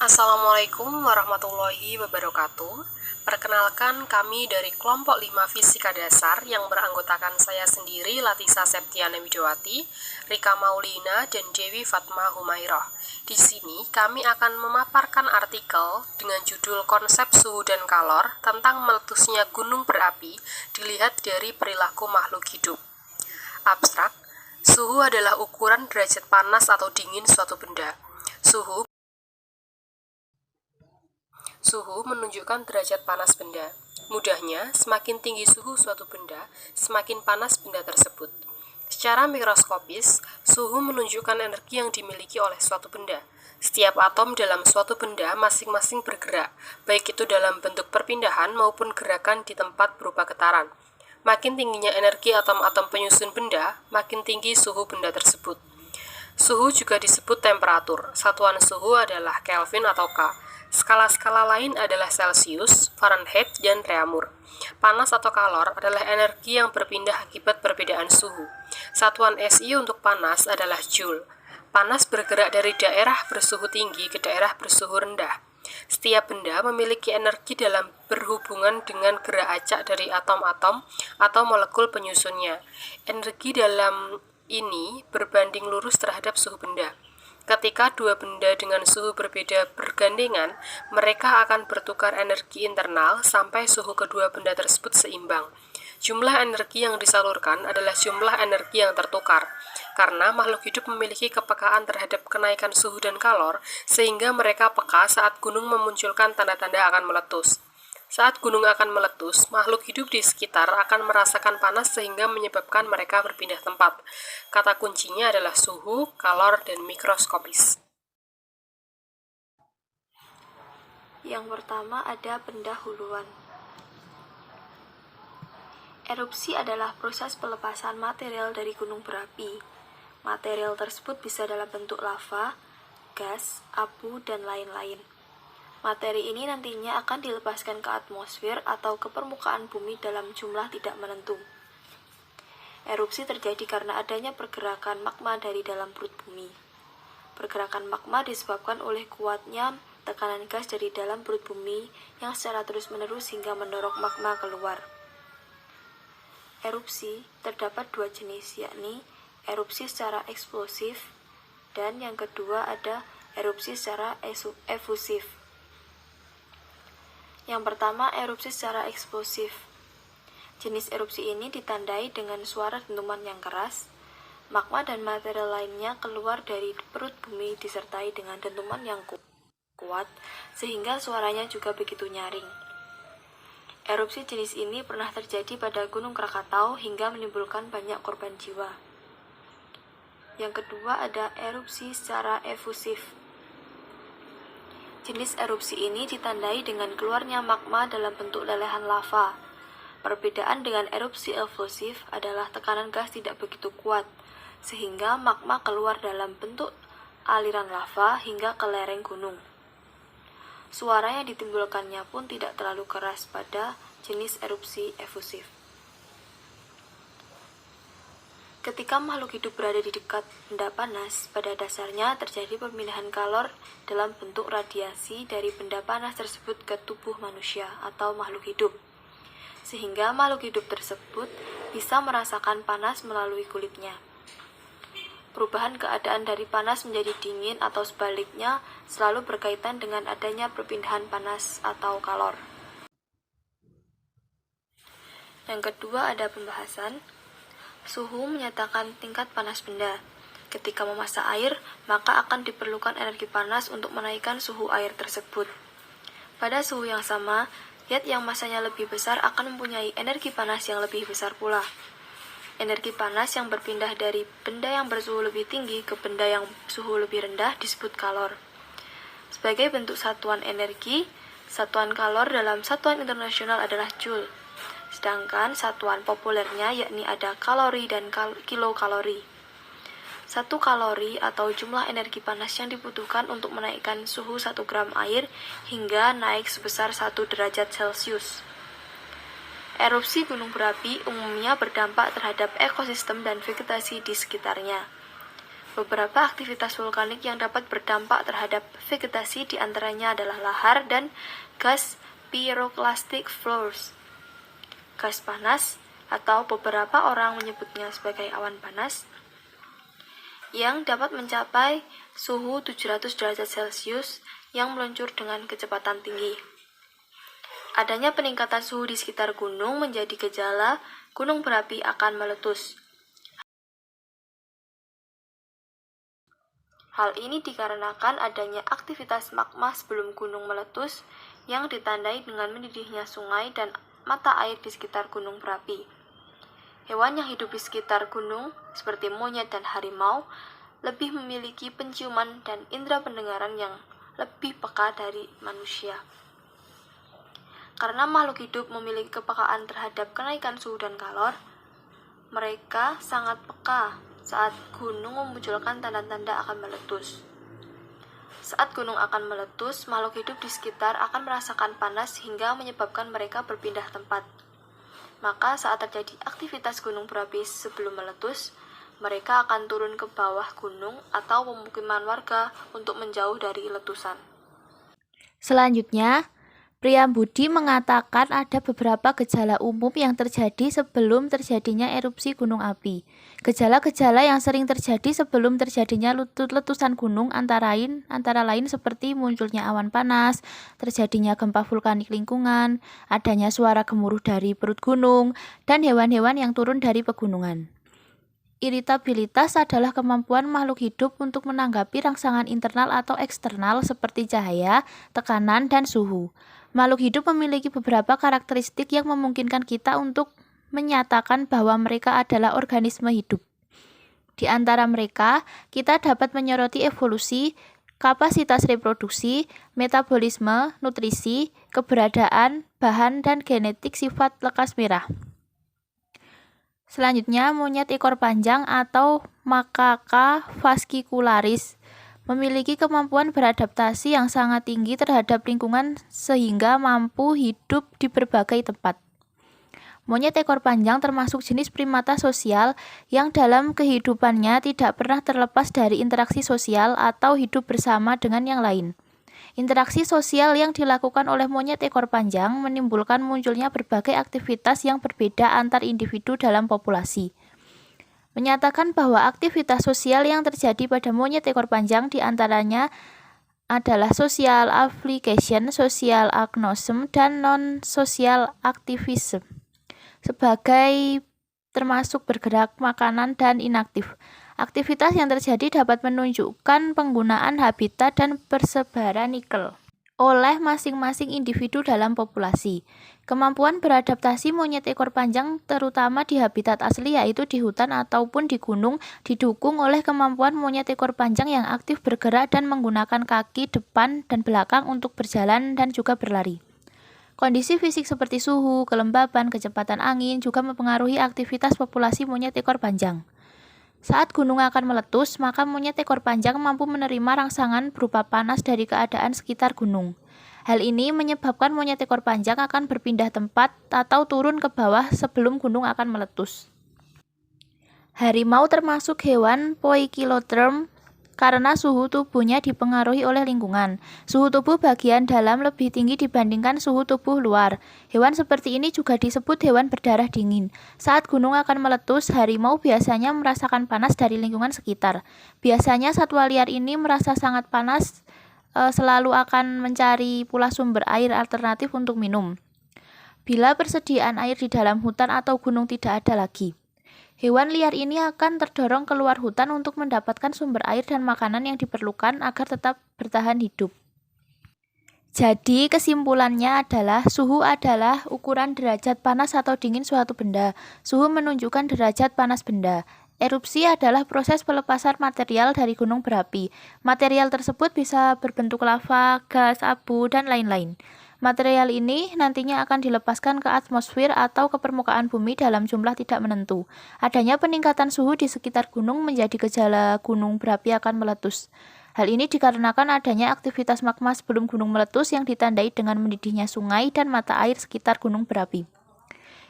Assalamualaikum warahmatullahi wabarakatuh. Perkenalkan, kami dari kelompok 5 Fisika Dasar yang beranggotakan saya sendiri, Latisa Septiana Widowati, Rika Maulina, dan Dewi Fatma Humairah. Di sini kami akan memaparkan artikel dengan judul Konsep Suhu dan Kalor tentang meletusnya gunung berapi dilihat dari perilaku makhluk hidup. Abstrak, suhu adalah ukuran derajat panas atau dingin suatu benda. Suhu menunjukkan derajat panas benda. Mudahnya, semakin tinggi suhu suatu benda, semakin panas benda tersebut. Secara mikroskopis, suhu menunjukkan energi yang dimiliki oleh suatu benda. Setiap atom dalam suatu benda masing-masing bergerak, baik itu dalam bentuk perpindahan maupun gerakan di tempat berupa getaran. Makin tingginya energi atom-atom penyusun benda, makin tinggi suhu benda tersebut. Suhu juga disebut temperatur. Satuan suhu adalah Kelvin atau K. Skala-skala lain adalah Celsius, Fahrenheit, dan Reaumur. Panas atau kalor adalah energi yang berpindah akibat perbedaan suhu. Satuan SI untuk panas adalah Joule. Panas bergerak dari daerah bersuhu tinggi ke daerah bersuhu rendah. Setiap benda memiliki energi dalam berhubungan dengan gerak acak dari atom-atom atau molekul penyusunnya. Energi dalam ini berbanding lurus terhadap suhu benda. Ketika dua benda dengan suhu berbeda bergandengan, mereka akan bertukar energi internal sampai suhu kedua benda tersebut seimbang. Jumlah energi yang disalurkan adalah jumlah energi yang tertukar. Karena makhluk hidup memiliki kepekaan terhadap kenaikan suhu dan kalor, sehingga mereka peka saat gunung memunculkan tanda-tanda akan meletus. Saat gunung akan meletus, makhluk hidup di sekitar akan merasakan panas sehingga menyebabkan mereka berpindah tempat. Kata kuncinya adalah suhu, kalor, dan mikroskopis. Yang pertama ada pendahuluan. Erupsi adalah proses pelepasan material dari gunung berapi. Material tersebut bisa dalam bentuk lava, gas, abu, dan lain-lain. Materi ini nantinya akan dilepaskan ke atmosfer atau ke permukaan bumi dalam jumlah tidak menentu. Erupsi terjadi karena adanya pergerakan magma dari dalam perut bumi. Pergerakan magma disebabkan oleh kuatnya tekanan gas dari dalam perut bumi yang secara terus-menerus hingga mendorong magma keluar. Erupsi terdapat dua jenis, yakni erupsi secara eksplosif dan yang kedua ada erupsi secara efusif. Yang pertama, erupsi secara eksplosif. Jenis erupsi ini ditandai dengan suara dentuman yang keras. Magma dan material lainnya keluar dari perut bumi disertai dengan dentuman yang kuat, sehingga suaranya juga begitu nyaring. Erupsi jenis ini pernah terjadi pada Gunung Krakatau hingga menimbulkan banyak korban jiwa. Yang kedua ada erupsi secara efusif. Jenis erupsi ini ditandai dengan keluarnya magma dalam bentuk lelehan lava. Perbedaan dengan erupsi efusif adalah tekanan gas tidak begitu kuat, sehingga magma keluar dalam bentuk aliran lava hingga ke lereng gunung. Suara yang ditimbulkannya pun tidak terlalu keras pada jenis erupsi efusif. Ketika makhluk hidup berada di dekat benda panas, pada dasarnya terjadi perpindahan kalor dalam bentuk radiasi dari benda panas tersebut ke tubuh manusia atau makhluk hidup. Sehingga makhluk hidup tersebut bisa merasakan panas melalui kulitnya. Perubahan keadaan dari panas menjadi dingin atau sebaliknya selalu berkaitan dengan adanya perpindahan panas atau kalor. Yang kedua ada pembahasan. Suhu menyatakan tingkat panas benda. Ketika memasak air, maka akan diperlukan energi panas untuk menaikkan suhu air tersebut. Pada suhu yang sama, zat yang masanya lebih besar akan mempunyai energi panas yang lebih besar pula. Energi panas yang berpindah dari benda yang bersuhu lebih tinggi ke benda yang suhu lebih rendah disebut kalor. Sebagai bentuk satuan energi, satuan kalor dalam satuan internasional adalah Joule. Sedangkan satuan populernya yakni ada kalori dan kilokalori. 1 kalori atau jumlah energi panas yang dibutuhkan untuk menaikkan suhu 1 gram air hingga naik sebesar 1 derajat Celcius. Erupsi gunung berapi umumnya berdampak terhadap ekosistem dan vegetasi di sekitarnya. Beberapa aktivitas vulkanik yang dapat berdampak terhadap vegetasi diantaranya adalah lahar dan gas pyroclastic flows. Gas panas, atau beberapa orang menyebutnya sebagai awan panas, yang dapat mencapai suhu 700 derajat Celcius yang meluncur dengan kecepatan tinggi. Adanya peningkatan suhu di sekitar gunung menjadi gejala gunung berapi akan meletus. Hal ini dikarenakan adanya aktivitas magma sebelum gunung meletus yang ditandai dengan mendidihnya sungai dan mata air di sekitar gunung berapi. Hewan yang hidup di sekitar gunung, seperti monyet dan harimau, lebih memiliki penciuman dan indera pendengaran yang lebih peka dari manusia. Karena makhluk hidup memiliki kepekaan terhadap kenaikan suhu dan kalor, mereka sangat peka saat gunung memunculkan tanda-tanda akan meletus. Saat gunung akan meletus, makhluk hidup di sekitar akan merasakan panas hingga menyebabkan mereka berpindah tempat. Maka saat terjadi aktivitas gunung berapi sebelum meletus, mereka akan turun ke bawah gunung atau pemukiman warga untuk menjauh dari letusan. Selanjutnya, Priyambudi mengatakan ada beberapa gejala umum yang terjadi sebelum terjadinya erupsi gunung api. Gejala-gejala yang sering terjadi sebelum terjadinya letusan gunung antara lain seperti munculnya awan panas, terjadinya gempa vulkanik lingkungan, adanya suara gemuruh dari perut gunung, dan hewan-hewan yang turun dari pegunungan. Iritabilitas adalah kemampuan makhluk hidup untuk menanggapi rangsangan internal atau eksternal seperti cahaya, tekanan, dan suhu. Makhluk hidup memiliki beberapa karakteristik yang memungkinkan kita untuk menyatakan bahwa mereka adalah organisme hidup. Di antara mereka, kita dapat menyoroti evolusi, kapasitas reproduksi, metabolisme, nutrisi, keberadaan, bahan, dan genetik sifat lekas merah. Selanjutnya, monyet ekor panjang atau Macaca fascicularis memiliki kemampuan beradaptasi yang sangat tinggi terhadap lingkungan sehingga mampu hidup di berbagai tempat. Monyet ekor panjang termasuk jenis primata sosial yang dalam kehidupannya tidak pernah terlepas dari interaksi sosial atau hidup bersama dengan yang lain. Interaksi sosial yang dilakukan oleh monyet ekor panjang menimbulkan munculnya berbagai aktivitas yang berbeda antar individu dalam populasi. Menyatakan bahwa aktivitas sosial yang terjadi pada monyet ekor panjang diantaranya adalah social application, social agnosim, dan non-social activism, sebagai termasuk bergerak, makanan, dan inaktif. Aktivitas yang terjadi dapat menunjukkan penggunaan habitat dan persebaran nikel oleh masing-masing individu dalam populasi. Kemampuan beradaptasi monyet ekor panjang terutama di habitat asli yaitu di hutan ataupun di gunung didukung oleh kemampuan monyet ekor panjang yang aktif bergerak dan menggunakan kaki depan dan belakang untuk berjalan dan juga berlari. Kondisi fisik seperti suhu, kelembaban, kecepatan angin juga mempengaruhi aktivitas populasi monyet ekor panjang. Saat gunung akan meletus, maka monyet ekor panjang mampu menerima rangsangan berupa panas dari keadaan sekitar gunung. Hal ini menyebabkan monyet ekor panjang akan berpindah tempat atau turun ke bawah sebelum gunung akan meletus. Harimau termasuk hewan poikilotherm karena suhu tubuhnya dipengaruhi oleh lingkungan. Suhu tubuh bagian dalam lebih tinggi dibandingkan suhu tubuh luar. Hewan seperti ini juga disebut hewan berdarah dingin. Saat gunung akan meletus, harimau biasanya merasakan panas dari lingkungan sekitar. Biasanya satwa liar ini merasa sangat panas, selalu akan mencari pula sumber air alternatif untuk minum. Bila persediaan air di dalam hutan atau gunung tidak ada lagi, hewan liar ini akan terdorong keluar hutan untuk mendapatkan sumber air dan makanan yang diperlukan agar tetap bertahan hidup. Jadi kesimpulannya adalah suhu adalah ukuran derajat panas atau dingin suatu benda. Suhu menunjukkan derajat panas benda. Erupsi adalah proses pelepasan material dari gunung berapi. Material tersebut bisa berbentuk lava, gas, abu, dan lain-lain. Material ini nantinya akan dilepaskan ke atmosfer atau ke permukaan bumi dalam jumlah tidak menentu. Adanya peningkatan suhu di sekitar gunung menjadi gejala gunung berapi akan meletus. Hal ini dikarenakan adanya aktivitas magma sebelum gunung meletus yang ditandai dengan mendidihnya sungai dan mata air sekitar gunung berapi.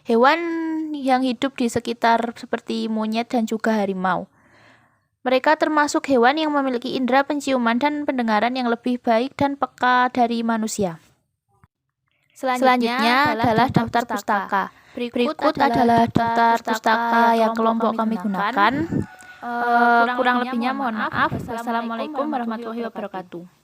Hewan yang hidup di sekitar seperti monyet dan juga harimau. Mereka termasuk hewan yang memiliki indera penciuman dan pendengaran yang lebih baik dan peka dari manusia. Selanjutnya adalah daftar pustaka. Berikut adalah daftar pustaka yang kelompok kami gunakan. Kurang lebihnya mohon maaf. Wassalamualaikum warahmatullahi wabarakatuh.